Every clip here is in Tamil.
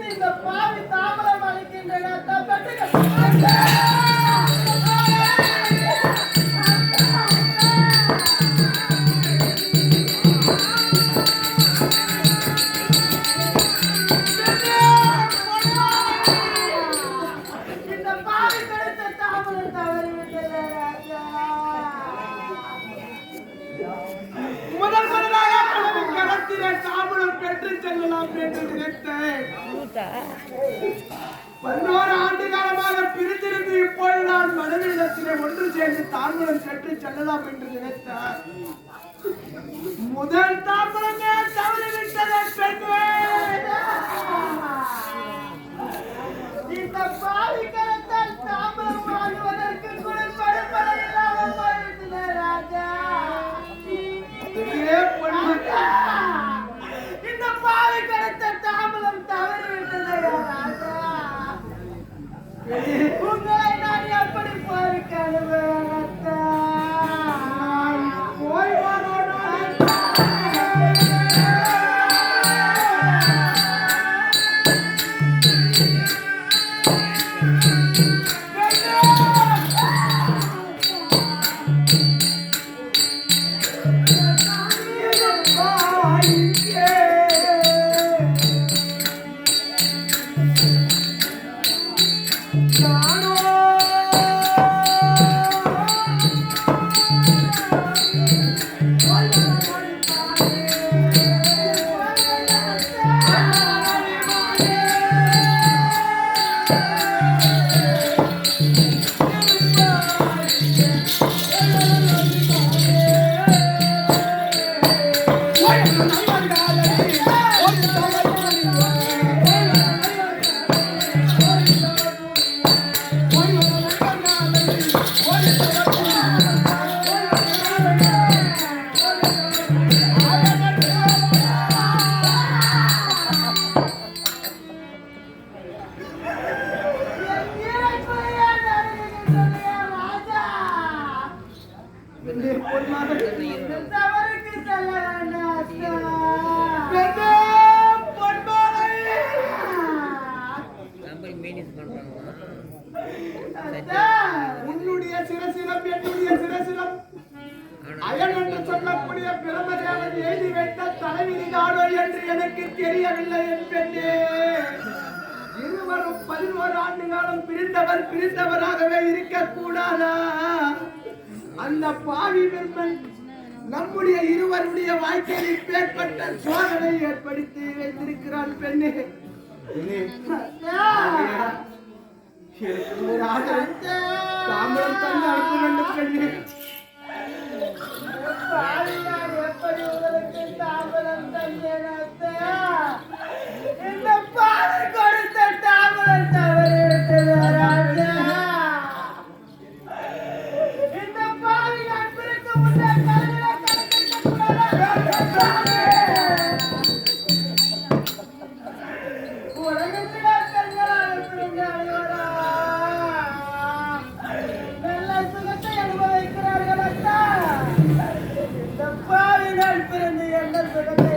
இந்த பாவி தாமரம் அளிக்கின்றன ஆண்டு காலமாக பிரித்திருந்து இப்போது நான் மனதிலே ஒன்று சேர்ந்து தாம்பரம் கற்று செல்லலாம் என்று நினைத்தார். முதல் தாம்பரமே தவறிவிட்டதை பெற்றே இந்த பாலிக்கலத்தால் தாம்பரம் வாழ்வதற்கு கூட படுபடில்லாமல் போய்விட்டது ராஜா. இந்த பாலிக்கலத்தை தாம்பரம் தவறிவிட்டது ராஜா. உங்களை நான் எப்படி பார்க்கிறேன் போய் உன்னுடைய சிரசிலம் என்னுடைய சிரசிலம் அயன் என்று சொல்லக்கூடிய பிரம்மதேவன் எழுதி வைத்த தலைவிதி நாடோ என்று எனக்கு தெரியவில்லை என் பெண்ணே. இருவரும் 11 ஆண்டு காலம் பிரிந்தவராகவே இருக்கக்கூடாதா? அந்த பாவி பெண்மன் நம்முடைய இருவருடைய வாழ்க்கையில் ஏற்பட்ட சோதனை ஏற்படுத்தி வைத்திருக்கிறான் பெண்ணே. தாமரம் தந்து அனுப்ப வேண்டும் பெண்ணே. எப்படி உங்களுக்கு தாமரம் தந்தேன்? இந்த பாலை கொடுத்த தாமரம் தவறிவிட்டது ராஜா. இந்த பாவி நான் பிறக்க முன்னாள் பிறந்து என்ன சுகத்தை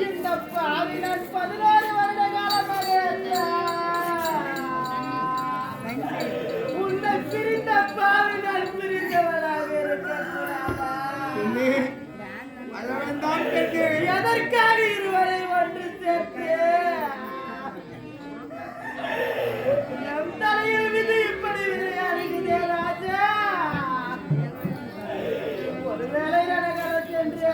இந்த பாவி நான் 16 வருட காலமாக உன்னை பிரிந்த பாவி நான் பிரிந்தவனாக இருக்கக்கூடாதா? எதற்காக இருவரை ஒன்று சேர்த்து நம் தலையில் விதி இப்படி விளையாடுகிறே ராஜா? ஒருவேளை நடக்கிறது என்று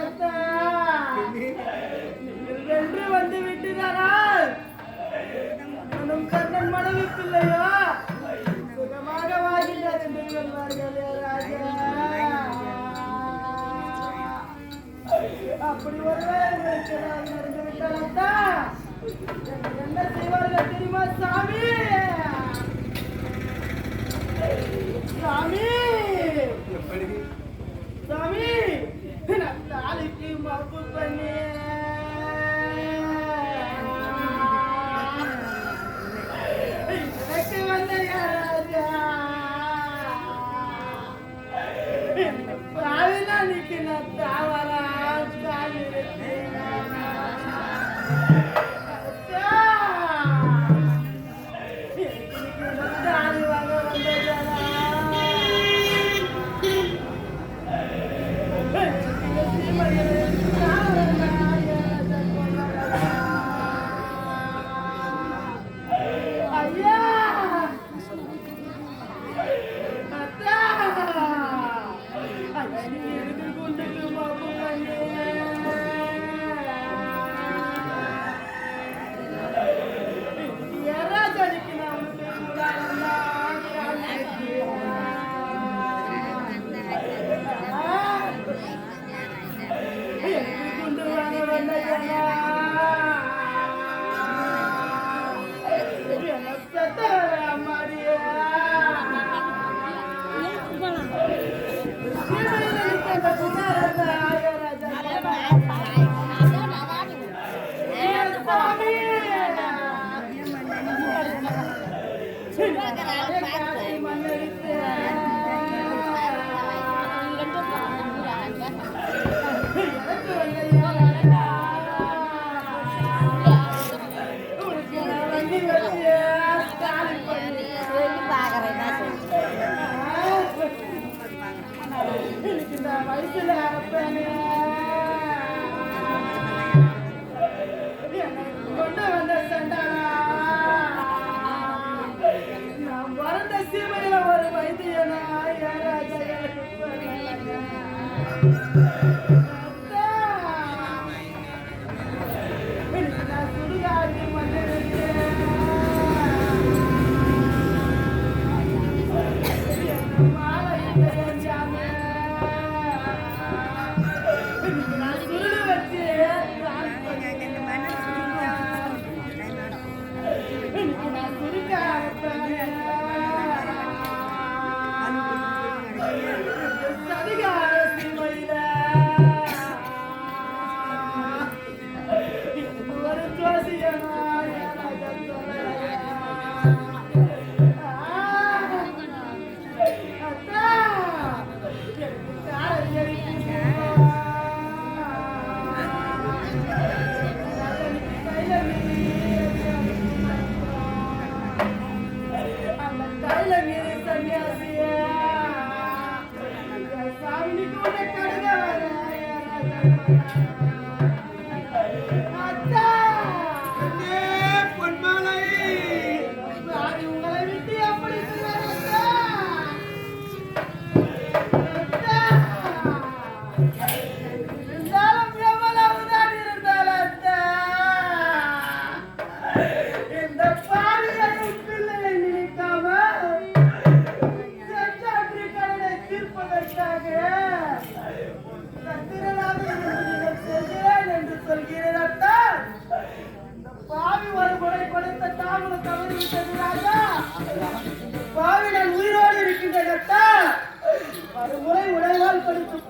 நீங்கள் வென்று வந்து விட்டுதானால் நம் கண்ணன் மனைவி பிள்ளையோ சுகமாக வாழ்கிறார் என்று சொல்வார்களே ராஜா. அப்படி ஒருவேளை நடந்து விட்டால் என்ன செய்வார்கள் தெரியுமா சாமி? சாமி சாமி நான் தாலிக்கு மாப்பு பண்ணி எனக்கு வந்த ராஜா பாவினானிக்கு நான் தாவரா சாமி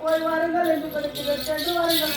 போய் வாருங்கள் என்று கொடுக்கிறேன். சென்று வாருங்கள்.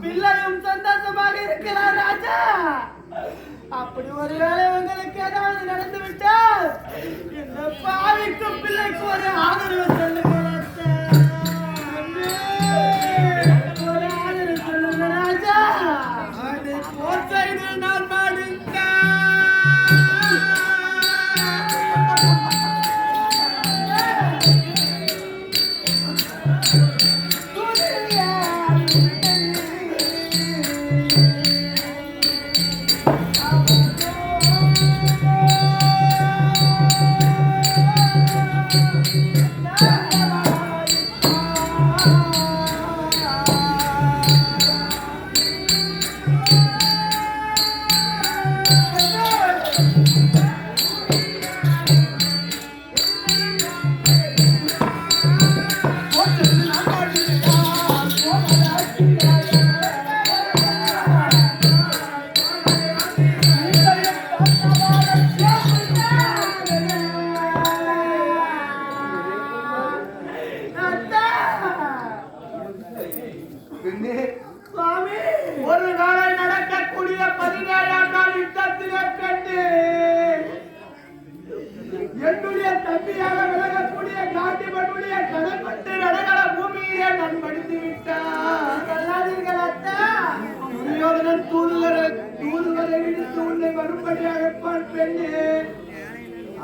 பிள்ளையும் சந்தோஷமாக இருக்கிறார் ராஜா. அப்படி ஒருவேளை உங்களுக்கு ஏதாவது நடந்து விட்டால் இந்த பாவிக்கு பிள்ளைக்கு ஒரு ஆதரவு சொல்லுங்க ஒரு ஆதரவு சொல்லுங்க ராஜா. அது போச்சைது நான் மாடுங்க ஒரு நாளை நடக்கக்கூடிய 17ஆம் நாள் யுத்தத்திலே கண்டு என்னுடைய தம்பியாக விலகக்கூடிய காட்டிமனுடைய கடற்பட்டு நடகல பூமியிலே நான் படித்து விட்டான். துரியோதனன் தூதுவரை இடித்து உன்னை வரும்படியாக பார்ப்பேன்.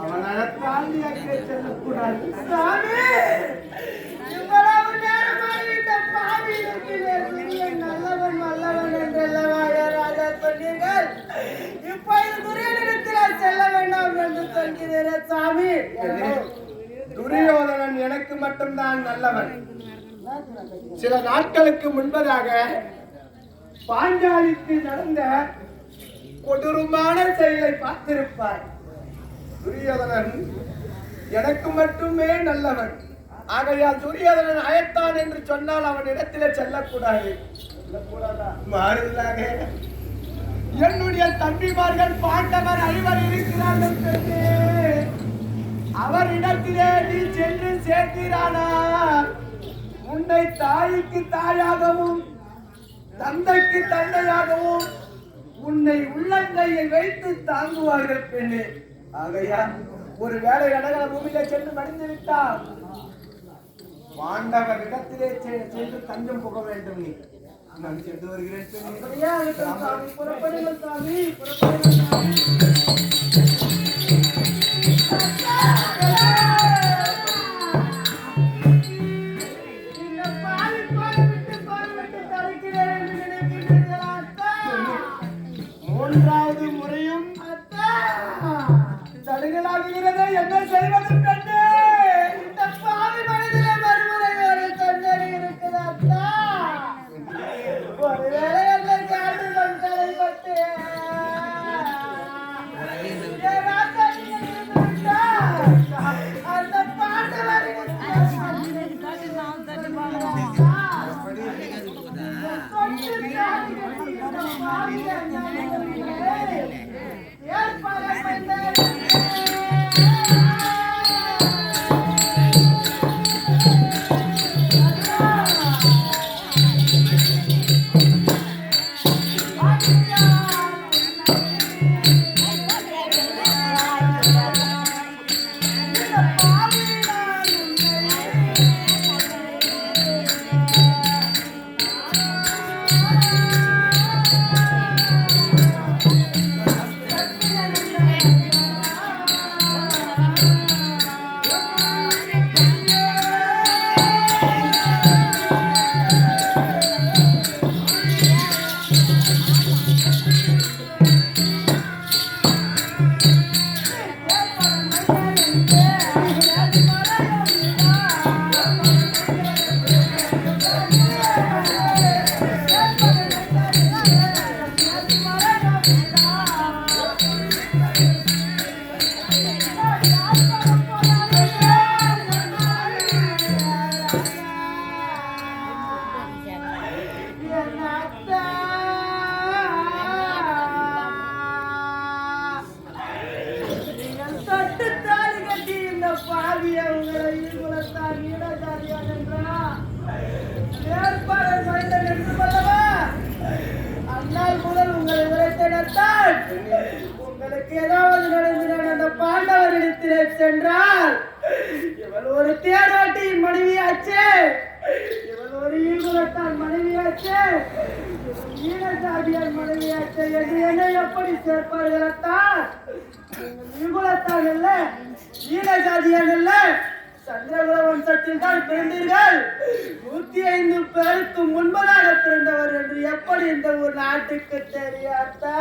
அவனால தாண்டியாக செல்லக்கூடாது. சாமி இவ்வளவு நேரமாக இந்த பாவி நல்லவன் நல்லவன் என்றல்லவா ராஜா சொன்னீர்கள். இப்பொழுது துரியோதனத்தில் செல்ல வேண்டாம் என்று சொல்கிறேன் சாமி. துரியோதனன் எனக்கு மட்டும்தான் நல்லவன். சில நாட்களுக்கு முன்பதாக பாஞ்சாலிக்கு நடந்த கொடூரமான செயலை பார்த்திருப்பார். துரியோதனன் எனக்கு மட்டுமே நல்லவன். ஆகையால் துரியோதனன் அயத்தான் என்று சொன்னால் அவன் இடத்திலே செல்லக்கூடாது. மாறுவதாக என்னுடைய தம்பிமார்கள் பாண்டவர் 5 இருக்கிறார்கள். அவர் இடத்திலே நீ சென்று சேர்க்கிறானா உன்னை தாய்க்கு தாயாகவும் தந்தைக்கு தந்தையாகவும் உன்னை உள்ளங்கையை வைத்து தாங்குவார்கள் பெண்ணே. ஆகையால் ஒரு வேளை நடகல பூமியிலே சென்று மடிந்து விட்டால் பாண்டவர் இடத்திலே சென்று தஞ்சம் புக வேண்டும். நீ நான் சென்று வருகிறேன். புறப்படுங்கள் சாமி, புறப்படுங்கள் சாமி. மூன்றாவது முறையும் தடுகளாகிறது. என்ன செய்வது பெண்ணே? இந்த பாவி மனிதனை மறுமுறை ஒரு தொண்டரை இருக்குது அத்தா. ஒருவேளை என்னை காண்டு கொண்டடைப்பட்டு அந்த பாண்டவரின் கண்ணன் உங்களுக்கு ஏதாவது நடந்து அந்த பாண்டவரிடத்திலே சென்றால் இவள் ஒரு தேரோட்டியின் மனைவியாச்சே, இவள் ஒரு ஈகுலத்தான் மனைவியாச்சே, ஈனஜாதியார் மனைவியாச்சே என்று என்னை எப்படி சேர்ப்பார்கள் அத்தான்? ஈகுலத்தான் அல்ல, ஈனஜாதியார் அல்ல, சந்திரகுல வம்சத்தில் தான் பிறந்தீர்கள். 105 பேருக்கு முன்பதாக பிறந்தவர் என்று எப்படி இந்த ஒரு நாட்டுக்கு தெரியாதா?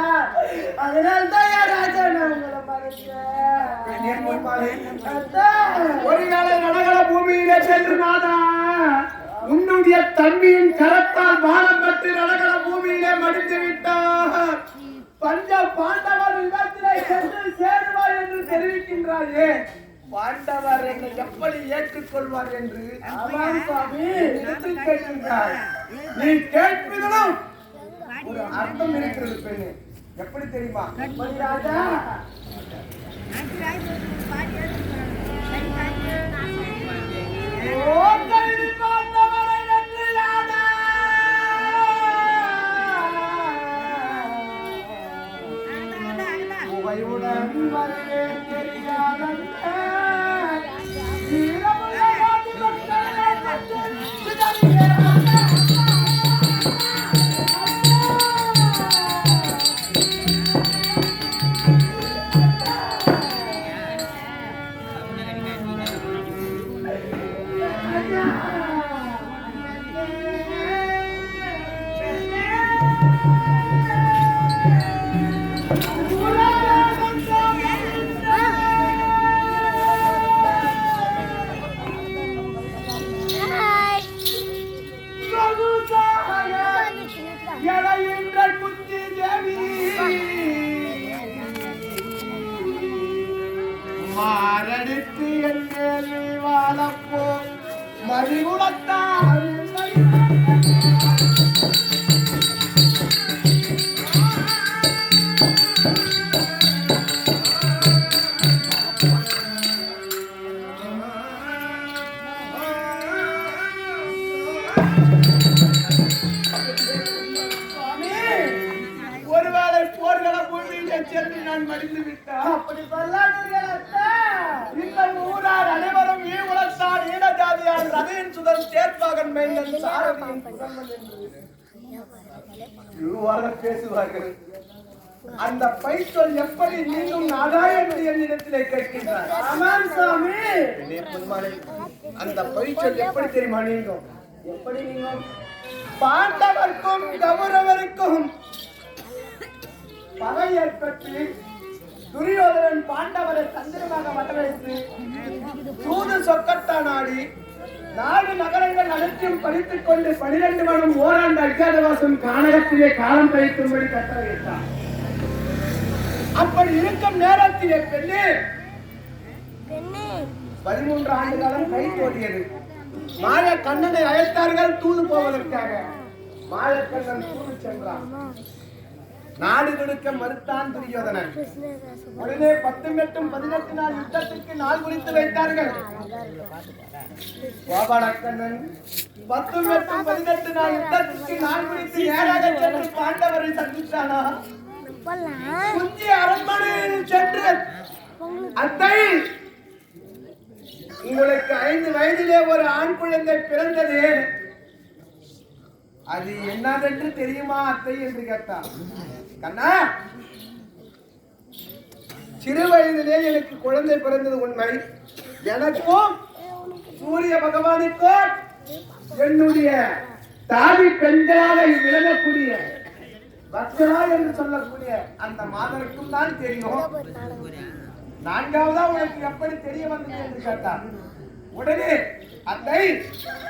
அதனால் தான் ராஜா நான் உங்களை மறைச்சேன். ஒரு கால நகர பூமியிலே சென்று நாதா உன்னுடைய தம்பியின் கரத்தால் பானம் பெற்று நகர பூமியிலே மடிந்து விட்டார். பஞ்ச பாண்டவர் இடத்திலே சென்று சேருவார் என்று தெரிவிக்கின்றாயே, பாண்டவர் என்னை எப்படி ஏற்றுக்கொள்வார் என்று கேட்கின்றார். நீ கேட்பதிலும் ஒரு அர்த்தம் இருக்கிறது பெண்ணு. எப்படி தெரியுமா ராஜா? மாரடித்து என்னே வாழப்போ மறிகுலத்தான் நான் மடிந்து விட்டான். அப்படி இந்த ஊரார் அனைவரும் ஈகுலத்தான் ஈனஜாதியார் ரதையின் சுதன் சேர்ப்பாகன் மேந்தன் சாரதியின் புதல்வன் என்று இவ்வாறு பேசுவார்கள். அந்த பைச்சொல் எப்படி நீங்கும் நாடா என்று என்னிடத்திலே கேட்கின்றார். ஆமாம் சாமி, அந்த பைச்சொல் எப்படி தெரியுமா நீங்கும்? எப்படி நீங்கும்? பாண்டவர்க்கும் கௌரவருக்கும் பகை ஏற்பட்டு துரியோதனன் பாண்டவரை தந்திரமாக வட்டவைத்து தூது சொக்கத்தான் ஆடி நாடு நகரங்கள் அனைத்தையும் படித்துக் கொண்டு 12 வருடம் ஓராண்டு அஜாதவாசம் கானகத்திலே காலம் கழிக்கும்படி கட்டளையிட்டார். அப்படி இருக்கும் நேரத்திலே பெண்ணே 13 ஆண்டு காலம் கை தோடியது. மாய கண்ணனை அழைத்தார்கள் தூது போவதற்காக. மாயக்கண்ணன் தூது சென்றான். நாடு கொடுக்க மறுத்தான் துரியோதனன். உடனே 10 மற்றும் 18 நாள் யுத்தத்திற்கு நாள் குறித்து வைத்தார்கள். கோபாலக்கண்ணன் 10 மற்றும் 18 நாள் யுத்தத்திற்கு நாள் குறித்து நேராக சென்று பாண்டவரை சந்தித்தானா? குந்தி அரண்மனையில் சென்று அத்தை, உங்களுக்கு 5 வயதிலே ஒரு ஆண் குழந்தை பிறந்தது, அது என்னதென்று தெரியுமா அத்தை என்று கேட்டான். கண்ணா, சிறு வயதிலே எனக்கு குழந்தை பிறந்தது உண்மை. எனக்கும் சூரிய பகவானுக்கும் என்னுடைய தாவி பெண்களாக விளங்கக்கூடிய பக்தரா என்று சொல்லக்கூடிய அந்த மாதருக்கும் தான் தெரியும். 4வதா உனக்கு எப்படி தெரிய வந்தது என்று கேட்டான். உடனே அத்தை,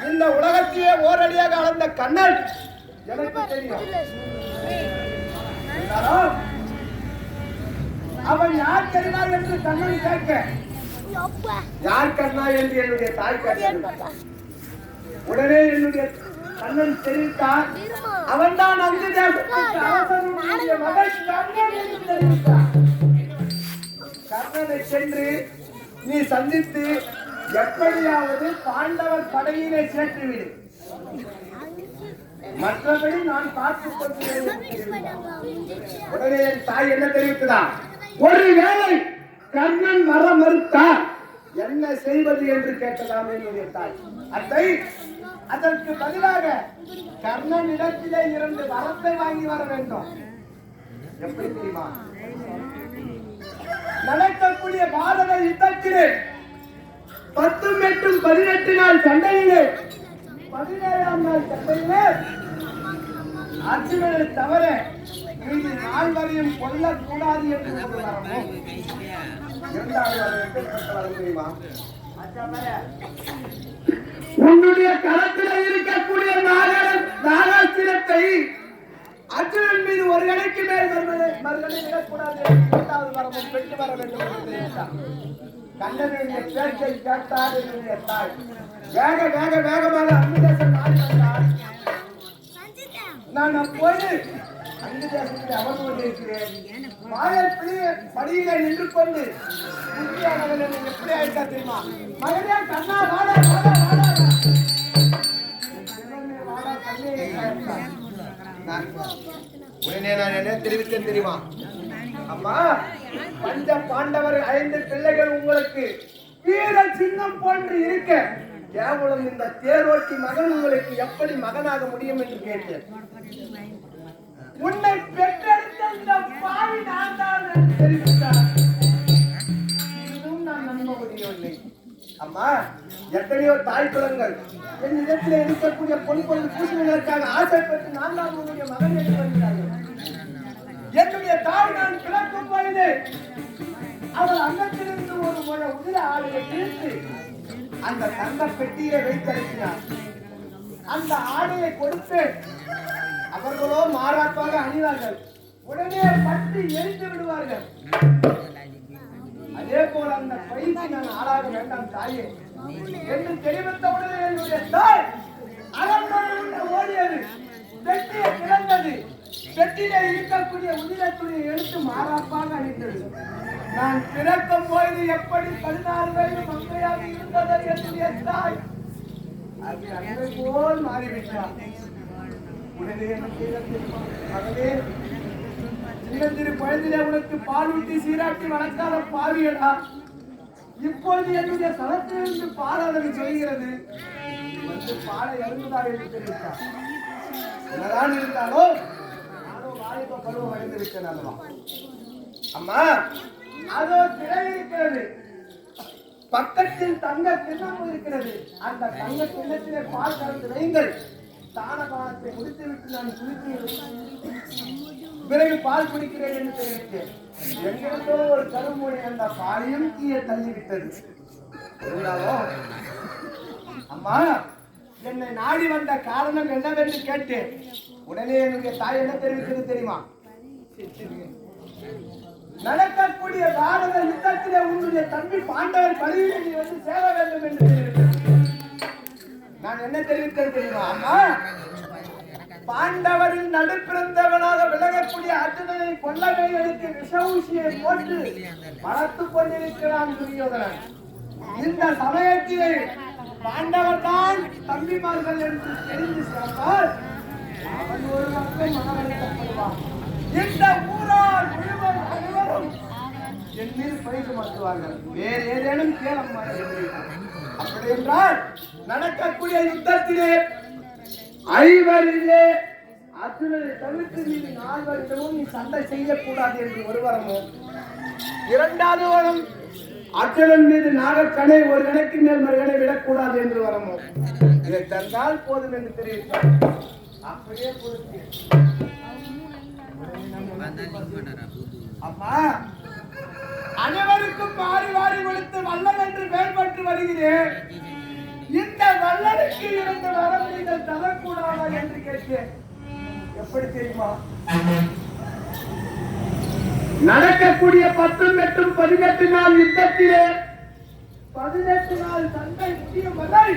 இந்த உலகத்திலே ஓரடியாக அளந்த கண்ணன் எனக்கு தெரியும். அவன் யார் தெரியுமா என்று கண்ணன் கேட்க, யார் கண்ணா என்று என்னுடைய தாய் கேட்டார். உடனே என்னுடைய கண்ணன் தெரிவித்தார், அவன் தான் அந்த தேசத்திற்கு மகன் கண்ணன் என்று தெரிவித்தார். கண்ணனை சென்று நீ சந்தித்து எப்படியாவது பாண்டவர் படையிலே சேர்த்துவிடு. மற்றபடி நான் பார்த்துக் கொள்கிறேன். உடனே என் தாய் என்ன தெரிவித்ததா? ஒருவேளை கண்ணன் வர மறுத்தார் என்ன செய்வது என்று கேட்டதாம் என்னுடைய தாய். அத்தை, அதற்கு பதிலாக கர்ணன் இடத்திலே 2 வரத்தை வாங்கி வர வேண்டும். எப்படி தெரியுமா? நடக்கக்கூடிய பாரத யுத்தத்திலே 10 மற்றும் 18 நாள் சண்டையிலே 17ஆம் நாள் சண்டையிலே அர்ஜுனனை தவிர மீது 4 வரையும் கொல்லக்கூடாது என்று ஒரு வரமும், 2வது வரம் எப்படிப்பட்ட வரம் தெரியுமா? உன்னுடைய களத்தில் இருக்கக்கூடிய நாகாஸ்திரத்தை அர்ஜுனன் மீது ஒரு கணைக்கு மேல் மறுகணை விடக்கூடாது. 2வது வரமும் பெற்று வர வேண்டும் என்று தெரிவித்தார். கண்ணனுடைய பேச்சை கேட்டார் என்னுடைய தாய். வேகமாக அங்குதேசம் நாடி வந்தார். நான் அப்போது அங்குதேசத்தில் அமர்ந்து கொண்டிருக்கிறேன். படியில நின்று கொண்டு எப்படி ஆயிட்டா தெரியுமா? மகனே கண்ணா வாடா உடனே நான் என்ன தெரிவித்தேன் தெரியுமா? அம்மா, பஞ்ச பாண்டவர் 5 பிள்ளைகள் உங்களுக்கு வீர சின்னம் போன்று இருக்க கேவலம் இந்த தேரோட்டி மகன் உங்களுக்கு எப்படி மகனாக முடியும் என்று கேட்டேன். உன்னை பெற்றெடுத்த இந்த பாவி நான் தான் என்று தெரிவித்தார். இதுவும் நான் நம்ப முடியவில்லை. அம்மா, எத்தனையோ தாய் குலங்கள் என் இடத்தில் இருக்கக்கூடிய பொன் பூசணிகளுக்காக ஆசைப்பட்டு நான் தான் உன்னுடைய மகன் என்று வருகிறார்கள். என்னுடைய தாய் நான் பிறக்கும் பொழுது அவள் அங்கத்திலிருந்து ஒரு முழ உதிர ஆடையை கிழித்து அந்த தங்க பெட்டியிலே வைத்தளிக்கிறார். அந்த ஆடையை கொடுத்து அவர்களோ மாறாப்பாக அணிவார்கள். உடனே பற்றி எரித்து விடுவார்கள். அதே போல அந்த பயிற்சி நான் ஆளாக வேண்டாம் தாயே என்று தெரிவித்தவுடனே என்னுடைய தாய் அலங்கோடு ஓடியது. பெட்டியை கிடந்தது. பெட்டியிலே இருக்கக்கூடிய உதிரத்துணியை எடுத்து மாறாப்பாக அணிந்தது. நான் பிறக்கும் போது எப்படி 16 வயது மங்கையாக இருந்தது என்னுடைய தாய் அது அன்பை போல் மாறிவிட்டார். உடனே மகளே, சின்னஞ்சிறு குழந்தையிலே உனக்கு பால் ஊட்டி சீராட்டி வளர்க்காத பாவியடா, இப்பொழுது என்னுடைய தளத்திலிருந்து பாலாளர் சொல்கிறது வந்து பாலை அருந்ததா என்று தெரிவித்தார். என்னதான் இருந்தாலோ நானும் வாலிப பருவம் அடைந்திருக்கேன் அல்லவா? அம்மா, அதோ திரை இருக்கிறது, பக்கத்தில் தங்க கிண்ணம் இருக்கிறது. அந்த தங்க கிண்ணத்திலே பால் கலந்து வைங்கள். தானபானத்தை முடித்துவிட்டு நான் குளித்து பிறகு பால் குடிக்கிறேன் என்று தெரிவித்தேன். எங்கிருந்தோ ஒரு கருமொழி அந்த பாலையும் கீழே தள்ளிவிட்டது. அம்மா, என்னை நாடி வந்த காரணம் என்னவென்று கேட்டேன். உடனே என்னுடைய தாய் என்ன தெரிவித்தது தெரியுமா? நடக்கக்கூடிய பாரத யுத்தத்திலே உன்னுடைய தம்பி பாண்டவர் பலியிலே நீ வந்து சேர வேண்டும் என்று தெரிவித்தது. நான் என்ன தெரிவித்தேன் தெரியுமா? அம்மா, பாண்டவரின் நடுப்பிறந்தவனாக விலகக்கூடிய அர்ஜுனனை கொல்லவே எடுத்து விஷ ஊசியை போட்டு வளர்த்துக் கொண்டிருக்கிறான் துரியோதனன். இந்த சமயத்திலே பாண்டவர் தான் தம்பிமார்கள் என்று தெரிந்து சேர்ந்தால் அவன் ஒரு மக்கள் மனவழிக்கப்படுவான். இந்த ஊரால் முழுவதும் அனைவரும் என் மீது பழி சுமத்துவார்கள். வேறு ஏதேனும் கேளம்மா என்று. அப்படி என்றால் நடக்கக்கூடிய யுத்தத்திலே 5 அர்ஜுனனை தவிர்த்து மீது 4 நீ சண்டை செய்யக்கூடாது என்று ஒரு வரமும், 2வது வரம் அர்ஜுனன் மீது நாகக்கணை ஒரு கணைக்கு மேல் மறுகணை விடக்கூடாது என்று வரமும். இதை தந்தால் போதும் என்று தெரிவித்தார். அப்படியே கொடுத்து அம்மா, அனைவருக்கும் மாறி வாரி கொடுத்து வல்லன் என்று பெயர் பெற்று வருகிறேன். இந்த வல்லனுக்கு 2 வரம் நீங்கள் தரக்கூடாதா என்று கேட்டேன். எப்படி தெரியுமா? நடக்கக்கூடிய 10 மற்றும் 18 நாள் யுத்தத்திலே 18 நாள் சண்டை முடியும் வரை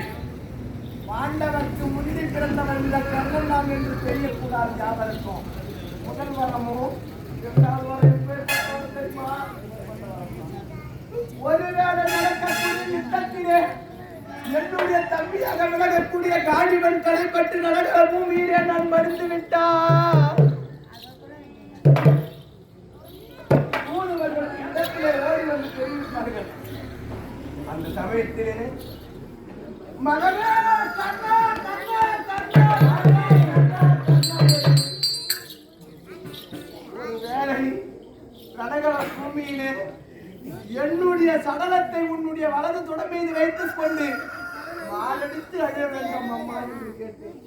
பாண்டவருக்கு முந்தி பிறந்தவர் இந்த கர்ணன் தான் என்று தெரியக்கூடாது யாவருக்கும். முதல் வரமோ 2வது வரம் தெரியுமா? ஒருவேளை நடக்கக்கூடிய யுத்தத்திலே என்னுடைய தம்பியாக விலகக்கூடிய காளிவன் கடைப்பட்டு நடக்கிற பூமியிலே நான் மடிந்து விட்டான். இடத்திலே ஓடி வந்து தெரிவித்தார்கள். அந்த சமயத்திலே மகனே கண்ணா கண்ணா கண்ணா ஒருவேளை கடகர பூமியிலே என்னுடைய சடலத்தை உன்னுடைய வலது தொடை மீது வைத்துக் கொண்டு மாலடித்து அழிய வேண்டும் அம்மா என்று கேட்டேன்.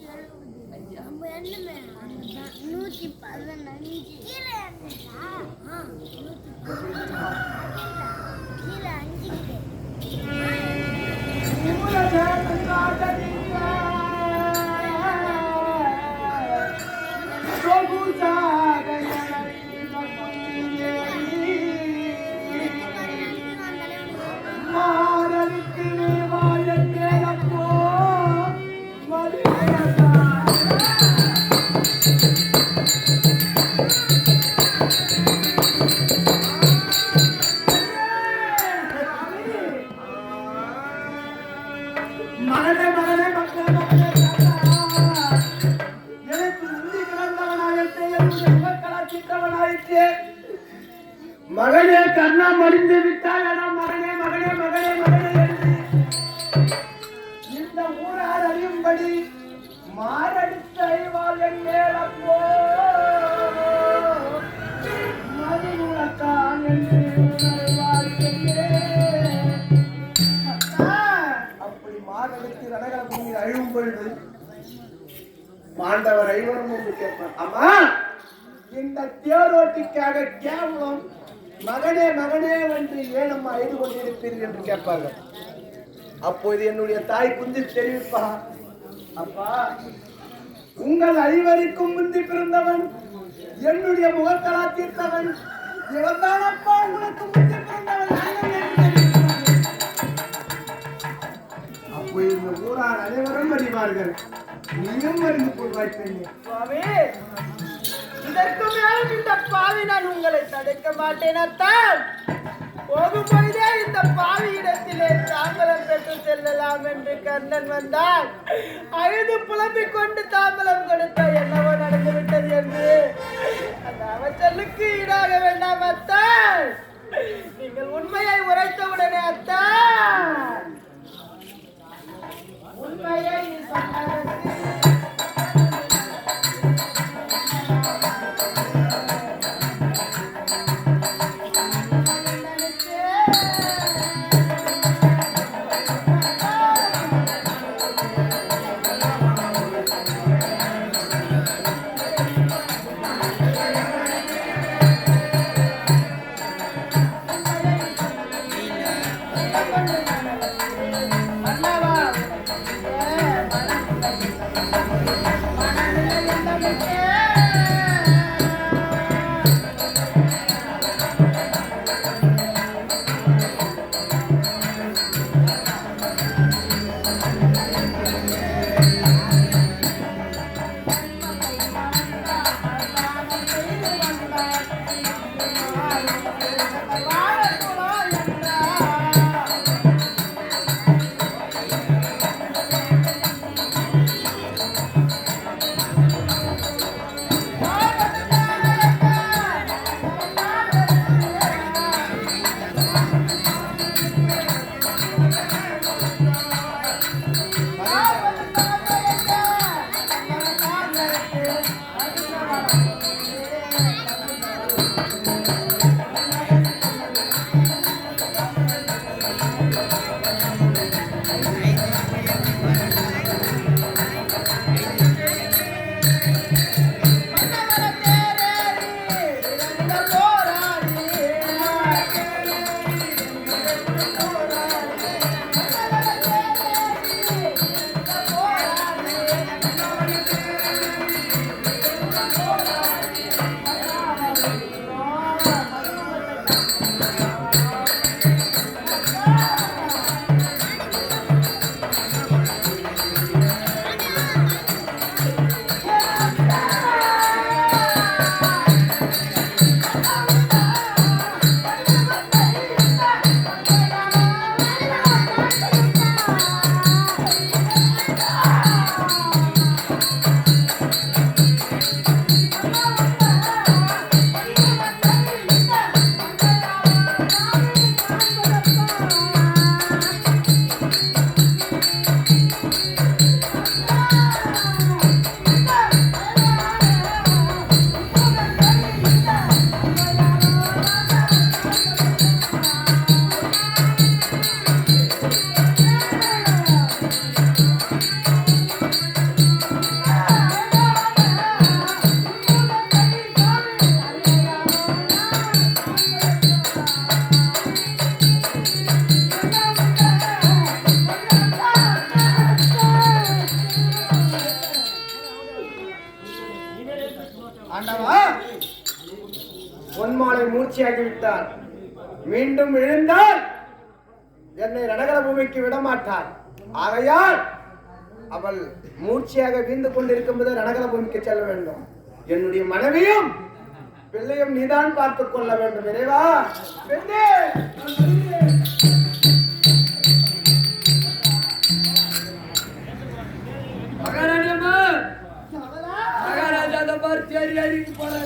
மகனே கண்ணா மடிந்து விட்டாயடா மகனே மகனே மகனே மகனே என்று இந்த ஊரார் அறியும்படி மாரடித்து அறிவாள் என் மேலப்போ மதிமுழத்தான் என்று அப்படி மாரடித்து ரணகல பூமியில் அழிவும் பொழுது பாண்டவர் ஐவரும் என்று கேட்பார். அம்மா இந்த தேரோட்டிக்காக கேவலம் மகனே மகனே என்று ஏனம்மா அழுது கொண்டிருப்பீர்கள் என்று கேட்பார்கள். அப்போது என்னுடைய தாய் குந்தி தெரிவிப்பா, அப்பா உங்கள் ஐவருக்கும் முந்தி பிறந்தவன் என்னுடைய முகத்தலா தீர்த்தவன் இவன்தான் அப்பா உங்களுக்கு முந்தி பிறந்தவன். அப்போ இந்த ஊரார் அனைவரும் அறிவார்கள். நீயும் அறிந்து கொள்வாய் பெண்ணே. இதற்கு மேல் இந்த பாவி நான் உங்களை தடுக்க மாட்டேன் அத்தான். போகும் பொழுதே இந்த பாவி இடத்திலே தாம்பலம் பெற்று செல்லலாம் என்று கர்ணன் வந்தால் அழுது புலம்பிக் கொண்டு தாம்பலம் கொடுத்த என்னவோ நடந்துவிட்டது என்று அந்த அவச்சலுக்கு ஈடாக வேண்டாம் அத்தான். நீங்கள் உண்மையை உரைத்தவுடனே அத்தான் உண்மையை சொன்னதற்கு மூர்ச்சியாகிவிட்டார். மீண்டும் எழுந்தால் என்னை ரணகல பூமிக்கு விடமாட்டார். ஆகையால் அவள் மூர்ச்சியாக வீழ்ந்து கொண்டிருக்கும் போது ரணகல பூமிக்கு செல்ல வேண்டும். என்னுடைய மனைவியும் பிள்ளையும் நீதான் பார்த்துக் கொள்ள வேண்டும். இறைவா, பெண்ணே, மகாராஜா பார்த்து போல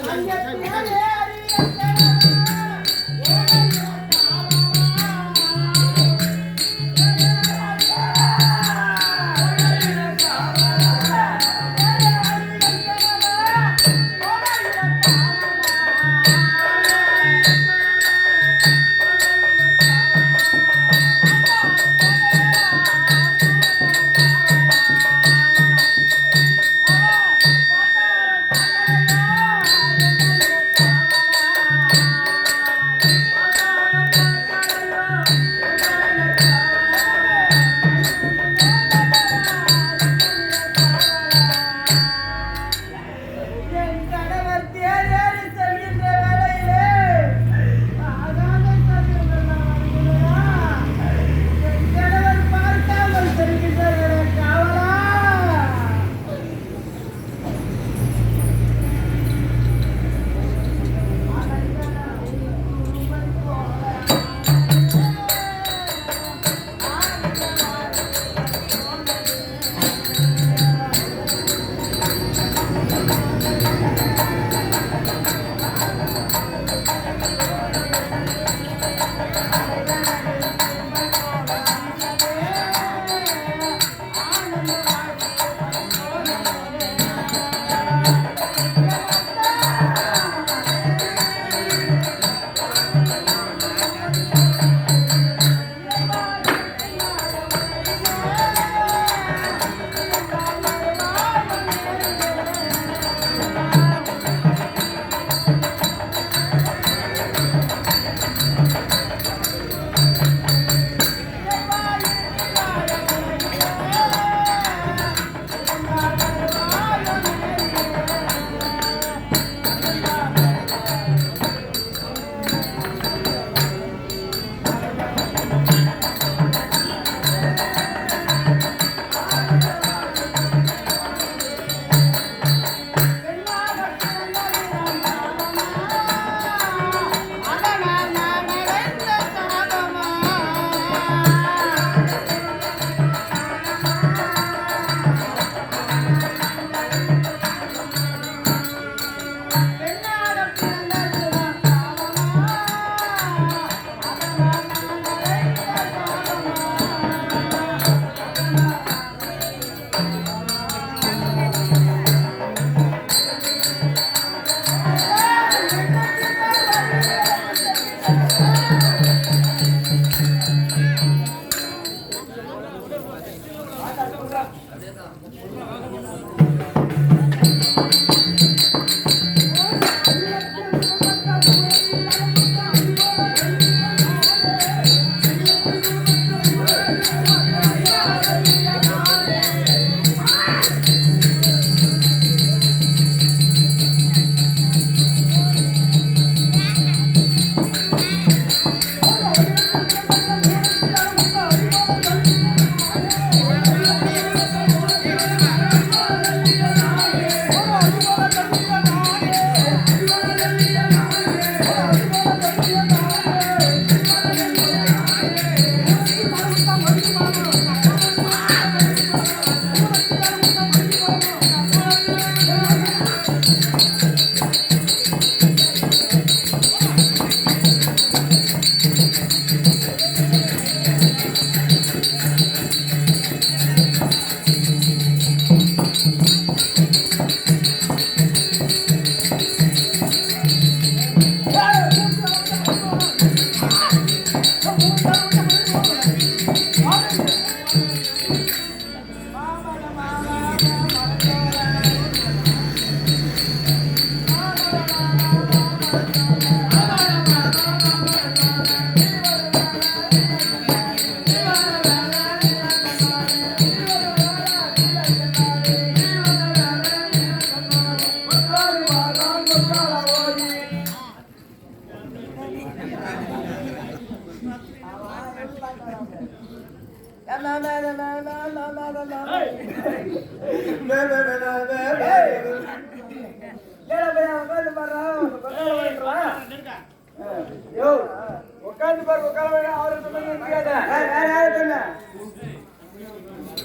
உட்காந்து பாரு உட்கார அவரு சொன்னது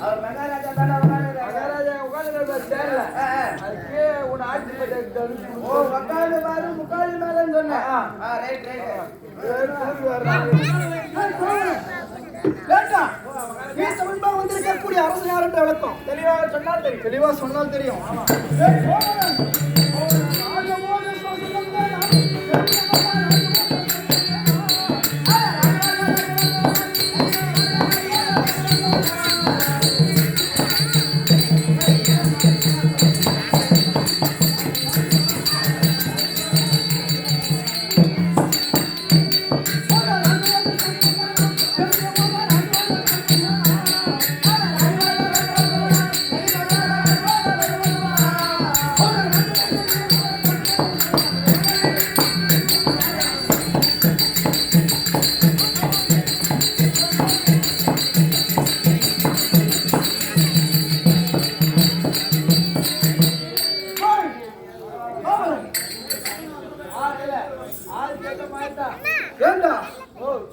அவர் மகாராஜா தானே மகாராஜா உட்காந்து சேரல அதுக்கு உன் ஆட்சி ஓ உட்காந்து பாரு முக்காலி மேலன்னு சொன்னேன் வந்திருக்கக்கூடிய அரசு யாருன்ற விளக்கம் தெளிவா சொன்னால் தெரியும்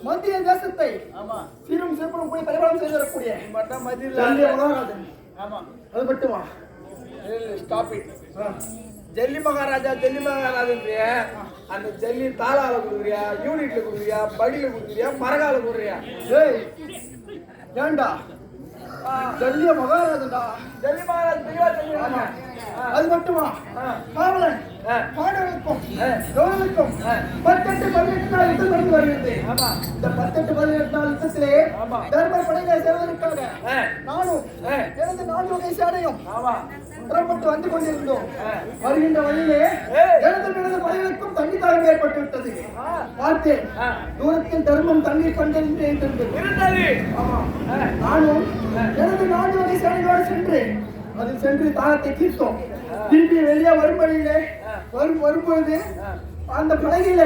மத்திய தேசத்தை சீரும் சிறப்பும் போய் பரிபாலம் செய்து வரக்கூடிய அது மட்டுமா ஜெல்லி மகாராஜன்றிய அந்த ஜெல்லி தாளால கொடுக்குறியா யூனிட்ல கொடுக்குறியா படியில கொடுக்குறியா மரகால கொடுக்குறியா ஏண்டா ஜெல்லிய மகாராஜன்டா ஜெல்லி மகாராஜ் தெளிவா சொல்லுங்க அது மட்டுமா பாவலன் பாடலுக்கும் கௌரவுக்கும் 18-18 நாள் யுத்தம் நடந்து வருகிறது இந்த 18-18 நாள் யுத்தத்திலே தர்மர் படைகளை சேர்வதற்காக நானும் எனது 4 வகை சேனையும் புறப்பட்டு வந்து கொண்டிருந்தோம் வருகின்ற வழியிலே எனது படைகளுக்கும் தண்ணி தாகம் ஏற்பட்டு விட்டது பார்த்தேன் தூரத்தில் தர்மம் தண்ணீர் கொண்டிருந்தது நானும் எனது 4 வகை சேனைகளோடு சென்று அதில் சென்று தாகத்தை தீர்த்தோம் திருப்பி வெளியே வரும் வழியிலே வரும்பொழுது அந்த படகில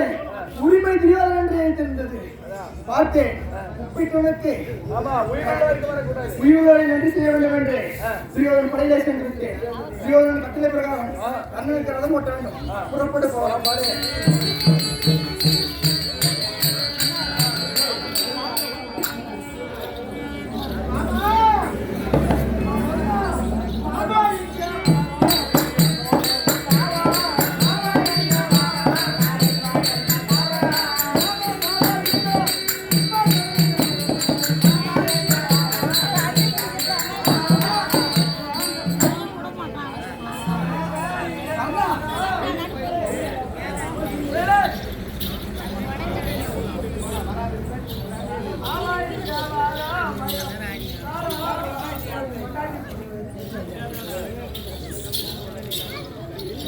உரிமை தெரியாது என்று தெரிந்தது பார்த்தேன் உப்பிட்டவனுக்கு உயிரோடு நன்றி செய்ய வேண்டும் என்று துரியோதன் படையிலே சென்றிருக்கேன் துரியோதன் கட்டளை பிரகாரம் கண்ணனுக்கு ரதம் ஓட்ட வேண்டும் புறப்பட்டு போகலாம்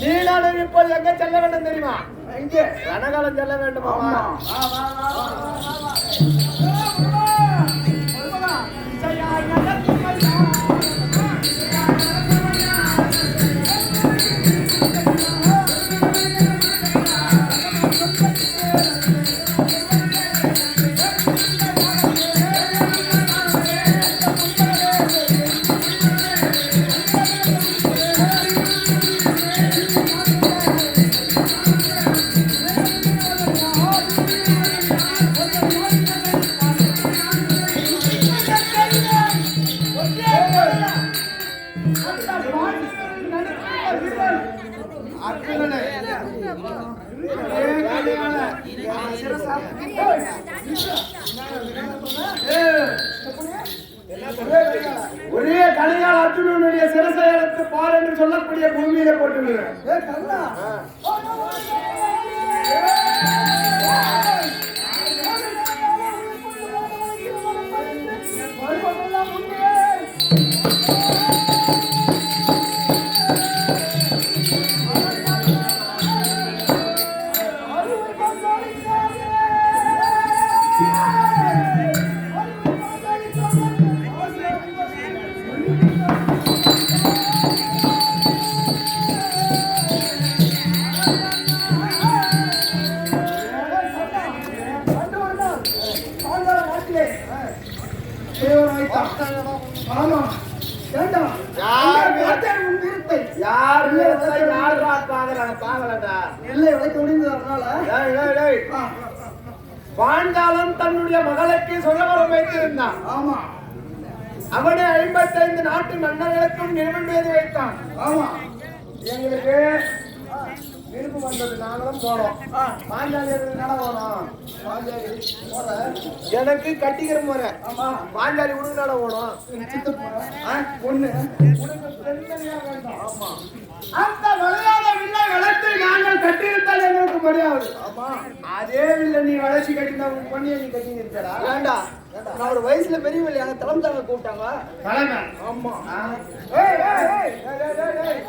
நீனாலும் இப்போது எங்க செல்ல வேண்டும் தெரியுமா? எங்கே? ரணகாலம் செல்ல வேண்டும். ஒரே கலையால் அர்ஜுனனுடைய சிரசை எடுத்து பார் என்று சொல்லக்கூடிய பூமியில போட்டு ஆமா ஏண்டா யார் பார்த்தேன் உன் வீரத்தை யார் பாக்கலடா எல்லை உடைக்க முடிந்ததுனால பாஞ்சாலம் தன்னுடைய மகளுக்கு சொல்லவரம் வைத்திருந்தான். ஆமா அவனை 55 நாட்டு மன்னர்களுக்கும் நிறுவனம் செய்து வைத்தான். ஆமா எங்களுக்கு விருப்பம் வந்தது, நாங்களும் போனோம். பாஞ்சாலி போனோம். எனக்கு கட்டிக்கிற முறை. ஆமா பாஞ்சாலி உடுநாட போனோம். பொண்ணு ஆமா அந்த விளையாட வில்லை வளர்த்து நாங்கள் கட்டியிருந்தால் எங்களுக்கு மரியாதை. ஆமா அதே வில்லை நீ வளர்ச்சி கட்டினா உன் பொண்ணியை நீ கட்டி இருக்கடா. ஏண்டா நான் ஒரு வயசுல பெரிய இல்லையா தலைமை தாங்க கூப்பிட்டாங்க தலைமை. ஆமா ஏய் ஏய் ஏய் ஏய் ஏய்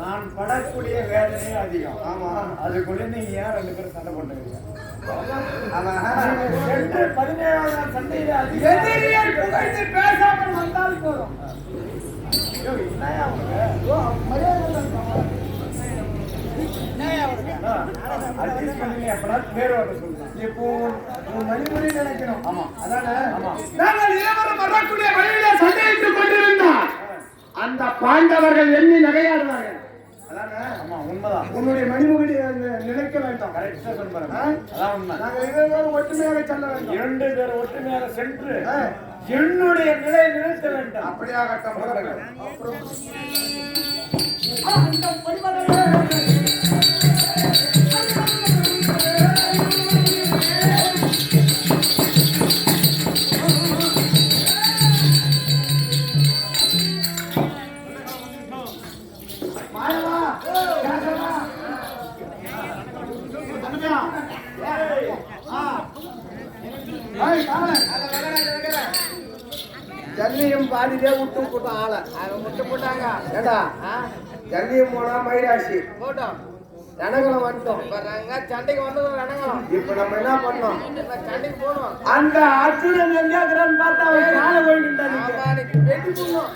நான் படக்கூடிய வேதனை அதிகம். ஆமா அதுக்குள்ள நீங்க ஏன் 2 பேரும் சண்டை போட்டுருக்கீங்க? சண்டையில எதிரியை புகழ்ந்து பேசாமல் வந்தால் போதும். இப்போ உன் மணிமொழி நினைக்கணும். ஆமா அதானே. ஆமா நாங்கள் இருவரும் வரக்கூடிய வழியில சண்டையிட்டுக் கொண்டிருந்தோம். அந்த பாண்டவர்கள் எண்ணி நகையாடுவார்கள். அதானே. ஆமா உண்மைதான். உன்னுடைய மணிமொழி நினைக்க வேண்டாம். கரெக்டா சொல்றேன். அதான் உண்மை. நாங்கள் இருவரும் ஒற்றுமையாக செல்ல வேண்டும். 2 பேர் ஒற்றுமையாக சென்று என்னுடைய நிலை நிறுத்த வேண்டும். அப்படியாகட்டும். ஜல்லியும் பாதிலே விட்டு போட்டோம். ஆளை விட்டு போட்டாங்க. ஏடா ஜல்லியும் போனா மயிராசி போட்டோம். ரணகலம் வந்துட்டோம். சண்டைக்கு வந்ததும் ரணகலம். இப்ப நம்ம என்ன பண்ணோம்? சண்டைக்கு போனோம். அந்த அர்ஜுனன் எங்கிறான்னு பார்த்தா அவன் காலை போயிட்டு வெட்டி போடணும்.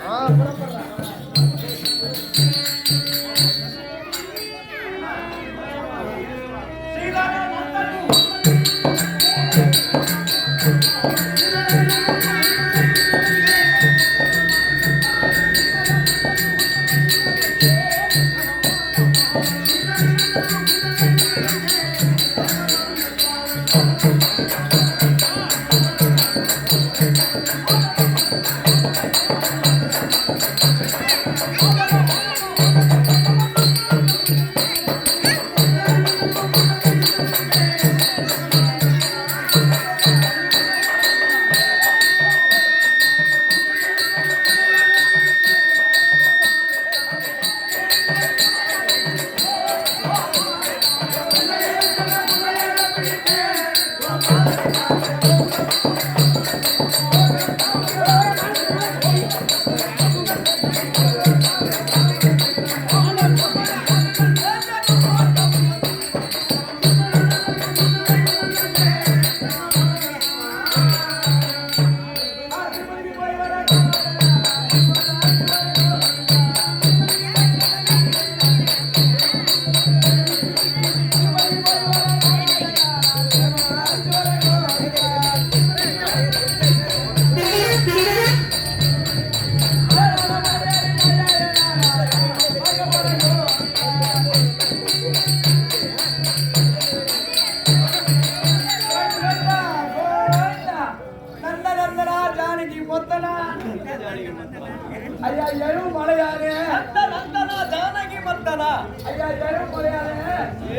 ஐயா மலையாளே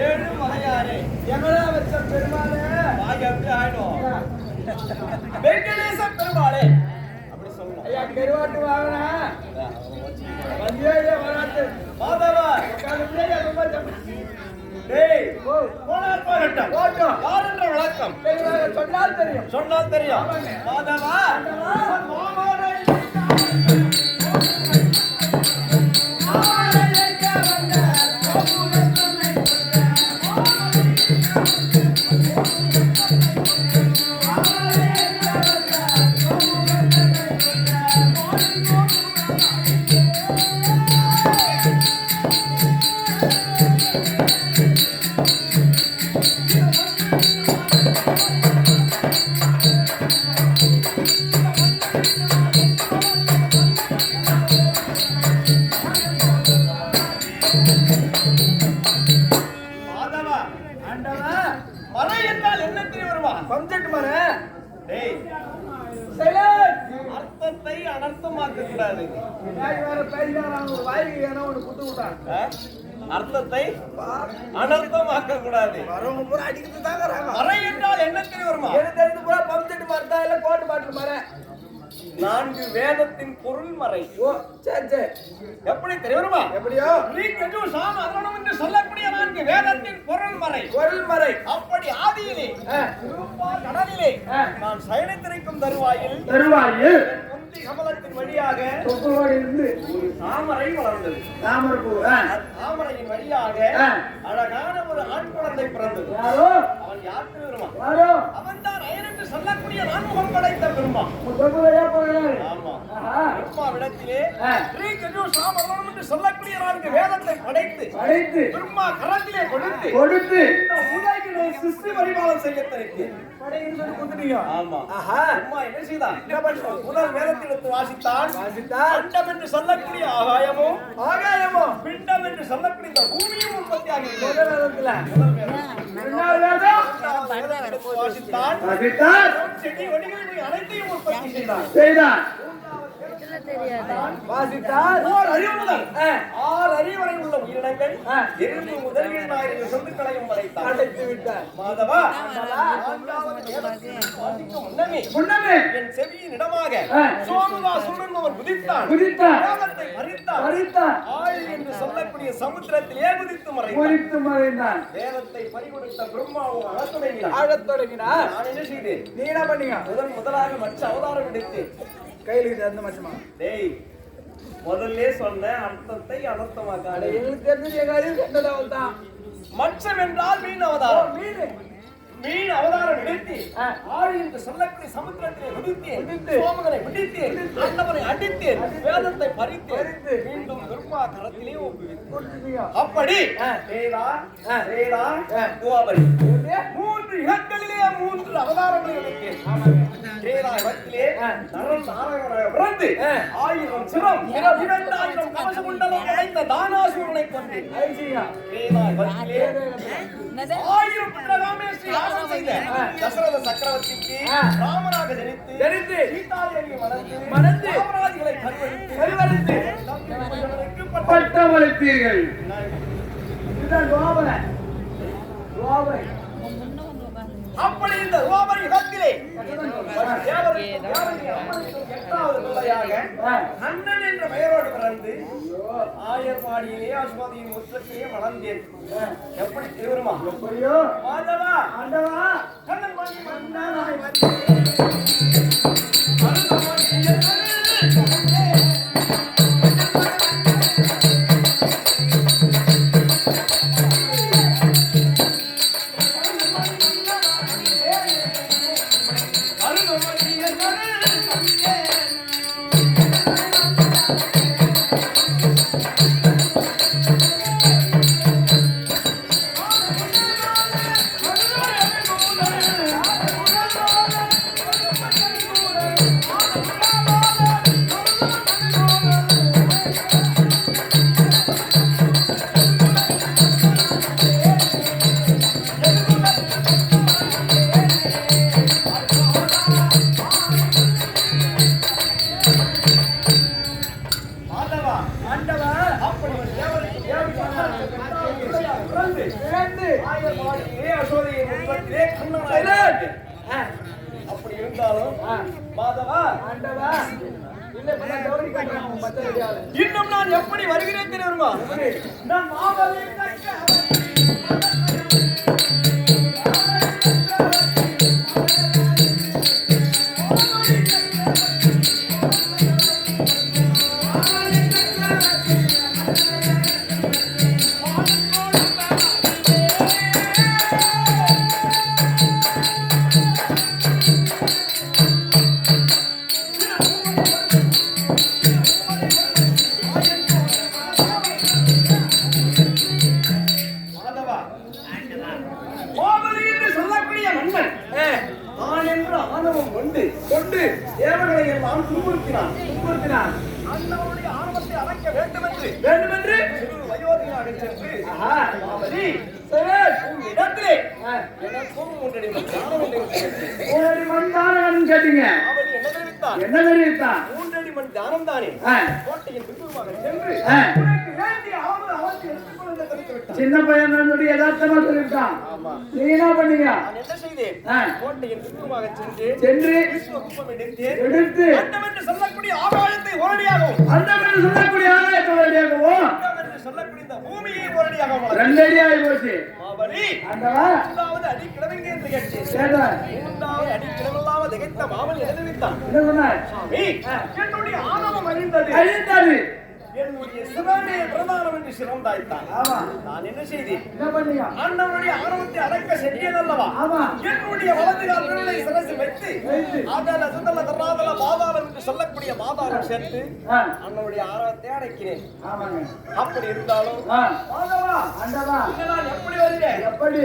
ஏழு மலையாரே எங்கடா வச்ச பெருமாளே வாங்க எப்படி ஆயிடும் வெங்கடேச பெருமாளே அப்படி சொல்லணும். ஐயா கருவாட்டு வாங்கினா வந்தியே வராது மாதவா ரொம்ப டேய் போனார் போகட்டும் போட்டோம் யார் என்ற விளக்கம் சொன்னால் தெரியும் சொன்னால் தெரியும். மாதவா மறை என்றால் என்ன தெரிய வருமா? பஞ்செட்டு மர டேய் அர்த்தத்தை அனர்த்தமாக்க கூடாது. வாய்க்கு ஏன்னா ஒன்று குத்து விட்டான் அர்த்தத்தை அனர்த்தமாக்க கூடாது. வரவங்க பூரா அடிக்கிறது தாங்க மறை என்றால் என்ன தெரிய வருமா? எனக்கு தெரிந்து பூரா பஞ்செட்டு மரத்தா இல்ல கோட்டு பாட்டு மர 4 வேதத்தின் பொருள் மறை. ஓ சரி சரி எப்படி தெரிய வருமா? எப்படியோ ரீகஜு சாம அதரணம் என்று சொல்லக்கூடிய 4 வேதத்தின் பொருள் மறை. பொருள் மறை அப்படி ஆதியிலே திருப்பார் கடலிலே நான் சயனித்திருக்கும் தருவாயில் முந்தி கமலத்தின் வழியாக இருந்து ஒரு தாமரை வளர்ந்தது. தாமரைப்பூ தாமரையின் வழியாக அழகான ஒரு ஆண் குழந்தை பிறந்தது. யாரோ அவன் யார் தெரியுமா? யாரோ அவன் தான் அயன் என்று சொல்லக்கூடிய நான்முகம் படைத்த பெருமா. ஆமா பிரம்மாவிடத்திலே ரீகஜு சாம அதரணம் என்று சொல்லக்கூடிய 4 வேதத்தை படைத்து பிரம்மா கரத்திலே கொடுத்து இந்த உலகிலே சிருஷ்டி பரிபாலனம் செய்ய தெரிந்தேன். படைன்னு சொல்லி குத்துட்டீங்க. ஆமா ஆஹா பிரம்மா என்ன செய்தான்? முதல் வேதத்தில் எடுத்து வாசித்தான். அண்டம் என்று சொல்லக்கூடிய ஆகாயமும் பிண்டம் என்று சொல்லக்கூடிய இந்த பூமியும் உற்பத்தி ஆகிறது. வாசித்தான் செடி கொடிகள் அனைத்தையும் உற்பத்தி செய்தான். ஓர் அறிவு முதல் 6 அறிவு வரை உள்ள உயிரினங்கள் எறும்பு முதல் 2000 சொத்துக்களையும் படைத்து விட்டார். மாதவா முன்னமே என் செவியின் இடமாக சோமதாசுடன் என்பவர் குதித்தான். வேதத்தை பறித்தான். ஆழி என்று சொல்லக்கூடிய சமுத்திரத்திலே குதித்து மறைந்தான். வேதத்தை பறிகொடுத்த பிரம்மாவும் ஆழத் தொடங்கினார். நான் என்ன செய்தேன்? நீ என்ன பண்ணீங்க? முதலாக மற்ற அவதாரம் எடுத்து கையில் அந்த மச்சமா டேய் முதல்ல சொன்ன அர்த்தத்தை அனர்த்தமாக்காத. எங்களுக்கு தெரிஞ்சு எங்க அறிவு கண்டதாவல் தான். மச்சம் என்றால் மீன் அவதாரம். மீன் அவதாரம் எடுத்து ஆழி என்று சொல்லக்கூடிய சமுத்திரத்திலே குதித்தேன். சோமகனை பிடித்தேன். அண்டவனை அடித்தேன். வேதத்தை பறித்தேன். மீண்டும் பிரம்மா கரத்திலே ஒப்புவித்தேன். அப்படி துவாபரி 3 யுகங்களிலே 3 அவதாரங்களை எடுத்தேன். கேதாயத்திலே நரன் நாராயணனாக பிறந்து 1000 சிரம் 2000 கவச குண்டலம் அடைந்த தானாசுரனை கொண்டேன். கேதாயத்திலே 1000 புத்திரகாமேஸ்வரி யாகம் செய்த தசரத சக்கரவர்த்திக்கு ராமனாக ஜனித்து சீதாதேவியை மணந்து ராமராஜ்களை கருவழித்து பட்டமளித்தீர்கள். இதுதான் துவாபரை. அப்படி இந்த ரோபர் யுகத்திலே 8வது பிள்ளையாக கண்ணன் என்ற பெயரோடு பிறந்து ஆயர்பாடியிலே அசுமதியின் முற்றத்திலே வளர்ந்தேன். எப்படி தீவிரமா? எப்படியோ மாதவா ஆண்டவா கண்ணன் மணி மன்னாய் மாதவா ஆண்டவா இல்ல இப்ப நான் கௌரி கட்டுறேன் உன் பச்சை ரெடியால இன்னும் நான் எப்படி வருகிறேன் தெரியுமா நான் மாதவி கொண்டு தேவர்களை எல்லாம் துன்புறுத்தினான் அண்ணனுடைய ஆணவத்தை அடக்க வேண்டுமென்று வயோதிகனாக சென்று இடத்திலே எனக்கும் மூன்றடி மண் தானம் கேட்டீங்க என்ன தெரிவித்தான் மூன்றடி மண் தானம் தானே கோட்டையின் பின்புறமாக சென்று சின்ன பையன் சொல்லி யதார்த்தமா சொல்லிருக்கான் நீ என்ன பண்ணீங்க என்ன செய்தேன் கோட்டையின் பின்புறமாக சென்று எடுத்து அண்டமென்று சொல்லக்கூடிய ஆகாயத்தை ஒரடியாகவும் அண்டமென்று சொல்லக்கூடிய ஆகாயத்தை ஒரடியாகவும் அண்டமென்று சொல்லக்கூடிய இந்த பூமியை ஒரடியாகவும் ரெண்டடி ஆகி போச்சு மாவலி ஆண்டவா மூன்றாவது அடி கிழவெங்கே என்று கேட்டேன் கேட்டான் மூன்றாவது அடி கிழவெல்லாம் திகைத்த மாவலி எழுதுவித்தான் என்ன சொன்னார் சாமி என்னுடைய ஆணவம் அழிந்தது என்னுடைய சிவனே பிரதானம் என்று சிறந்தாய்த்தான் ஆமா நான் என்ன செய்தேன் என்ன பண்ணீங்க அண்ணனுடைய ஆணவத்தை அடக்க சென்றேனல்லவா ஆமா என்னுடைய வலது கால் விரலை சிரசில் வைத்து அதல சுதல தராதல பாதாளம் என்று சொல்லக்கூடிய பாதாளம் சேர்த்து அண்ணனுடைய ஆணவத்தை அடக்கினேன் ஆமாங்க அப்படி இருந்தாலும் மாதவா ஆண்டவா நான் எப்படி வருகிறேன் எப்படி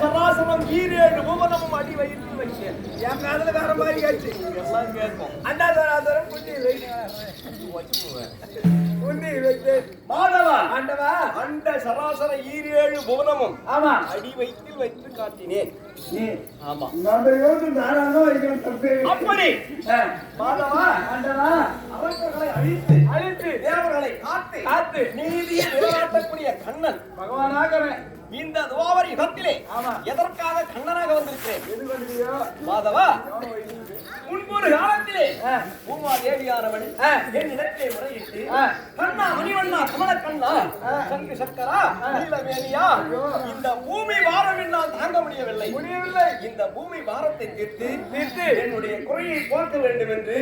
சராசரம் ஈரேழு பூவனமும் அடி வயிற்றில் வைத்தேன் என் காதல வேற மாதிரி ஆச்சு எல்லாம் கேட்கும் அண்டாதராதரம் குண்டி வைத்தேன் மாதவா ஆண்டவா அண்ட சராசர ஈரேழு புவனமும் ஆமா அடி வயிற்றில் வைத்து காட்டினேன் ஆமா அப்படி மாதவா ஆண்டவா அவர்களை அழித்து தேவர்களை காத்து நீதியை நிலைநாட்டக்கூடிய கண்ணன் பகவானாக இந்த துவாபர யுகத்திலே எதற்காக கண்ணனாக வந்திருக்கிறேன் மாதவா முன்பொரு காலத்திலே பூமாதேவியானவள் என் இடத்திலே முறையிட்டு கண்ணா மணிவண்ணா கமல கண்ணா சங்கு சக்கரா நீலவேணியா இந்த பூமி பாரம் என்னால் தாங்க முடியவில்லை இந்த பூமி பாரத்தை தீர்த்து என்னுடைய குறையை போக்க வேண்டும் என்று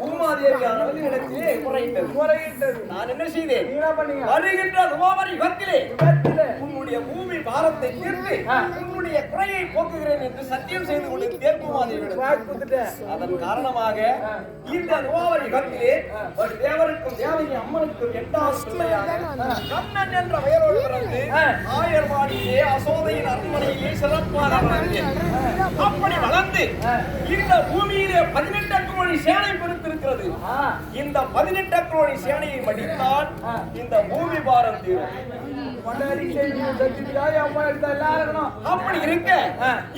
பூமாதேவியானவள் இடத்திலே முறையிட்டது நான் என்ன செய்தேன் வருகின்ற துவாபர யுகத்திலே உன்னுடைய பூமி பாரத்தை தீர்த்து உன்னுடைய குறையை போக்குகிறேன் என்று சத்தியம் செய்து கொண்டிருந்தேன் பூமாதேவியிடம் அதன் காரணமாக இந்த துவாபர யுகத்திலே ஒரு தேவருக்கும் தேவகி அம்மனுக்கும் 8வது பிள்ளையாக கண்ணன் என்ற பெயரோடு பிறந்து ஆயர்வாடியிலே அசோதையின் அரண்மனையிலே சிறப்பாக அப்படி வளர்ந்து இந்த பூமியிலே 18 அக்குமணி சேனை பொறுத்திருக்கிறது இந்த 18 அக்குமணி சேனையை மடித்தால் இந்த பூமி பாரம் தீரும் அப்படி இருக்க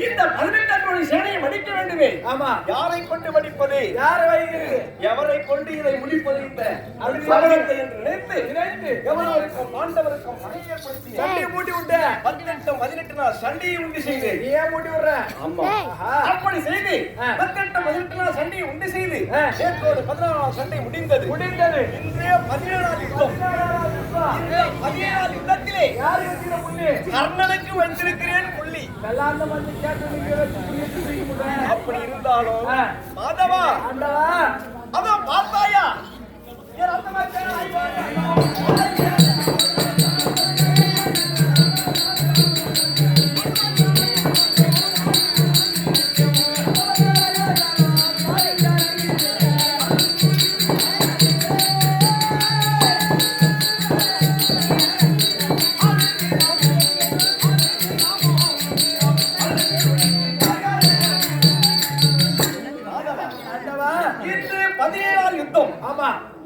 இந்த 18 அக்குமணி சேனையை மடிக்க வேண்டுமே ஆமா யாரை கொண்டு மடிப்பது எவரை கொண்டு இதை முடிப்பது என்று நினைத்து எவருக்கும் பாண்டவருக்கும் பகையை ஏற்படுத்தி சண்டையை மூட்டி விட்ட 18 நாள் சண்டையை உண்டு செய்து ஏன் மூட்டி விடுற ஆமா அப்படி செய்து 18 நாள் சண்டையை உண்டு செய்து நேற்றோடு 14 நாள் சண்டை முடிந்தது இன்றைய 17 யுத்தம் 17 யுத்தத்திலே யார் வெற்றிட புள்ளி கர்ணனுக்கு வென்றிருக்கிறேன் புள்ளி அப்படி இருந்தாலும் மாதவா அதான் பார்த்தாயா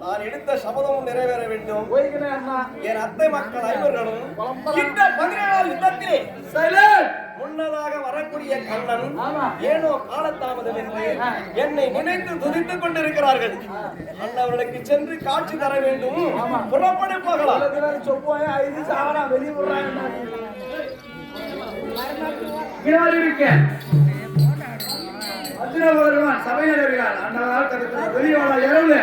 நான் எடுத்த சபதமும் நிறைவேற வேண்டும். போய்க்கிறேன் அண்ணா. என் அத்தை மக்கள் ஐவர்களும் இந்த 17 யுத்தத்திலே முன்னதாக வரக்கூடிய கண்ணன் ஏனோ காலதாமதம் என்று என்னை நினைத்து துதித்துக் கொண்டிருக்கிறார்கள். அண்ணவர்களுக்கு சென்று காட்சி தர வேண்டும். புறப்பட போகலாம். சொப்போயா ஐந்து சாவனா வெளியே விடுறாங்க. அர்ஜுனபகவான் சபையில் வருகிறார். அண்ணாவால் தடுத்து வெளியே வர இரவு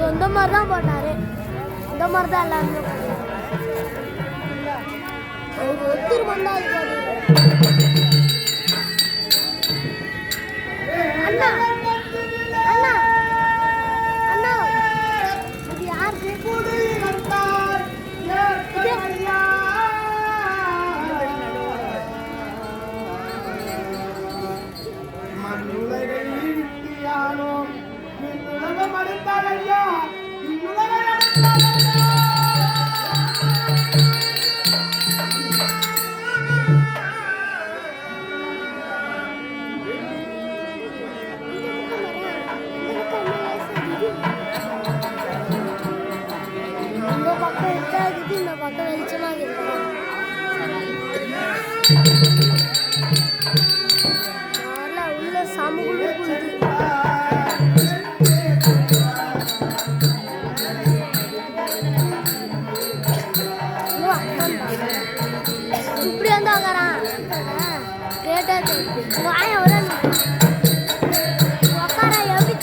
அந்த மாதிரி தான் போட்டாரு. அந்த மாதிரி தான் எல்லாருமே ஒத்துரு வந்தா அண்ணா அண்ணா அண்ணா இது யாருக்கு பக்கம் வெளிச்சமாக இருக்கு. உள்ள சமகுழு இப்படி வந்து உக்காரான் கேட்டா வாய வர உக்காரா எப்படி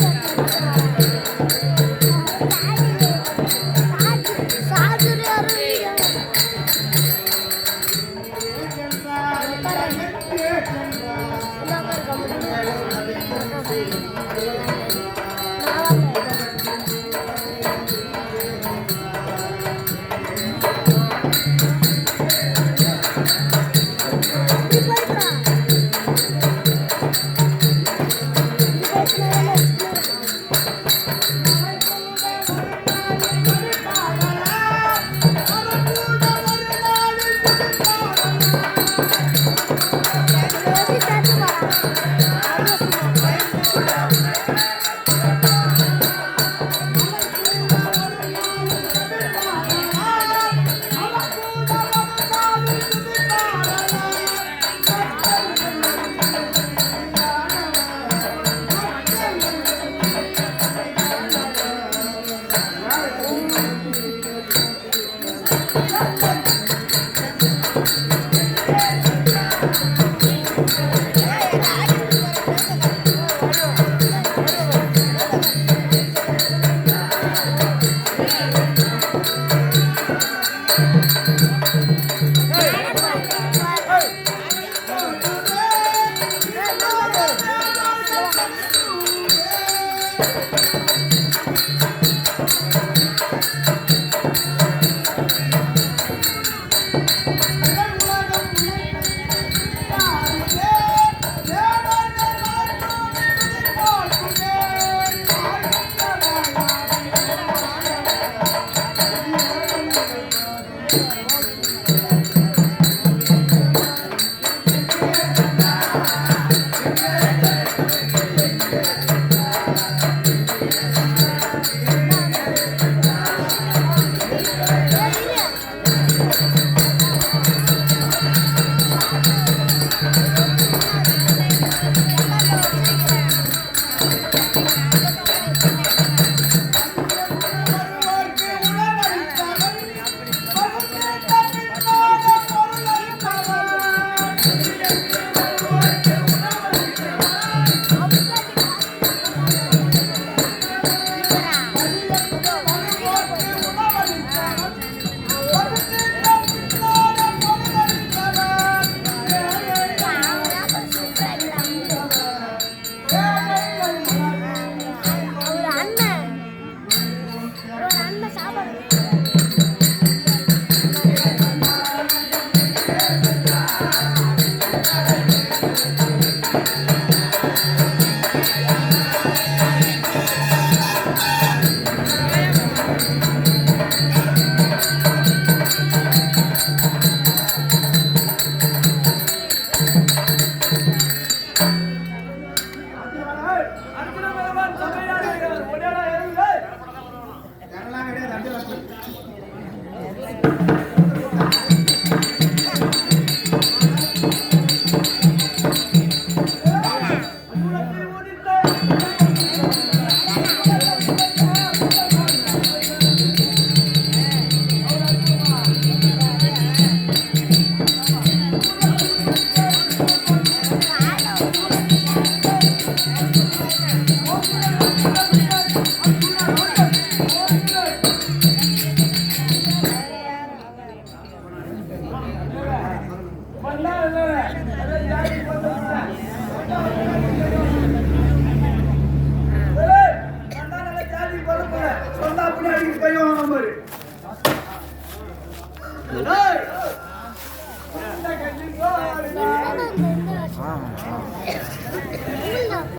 மஞ்சள்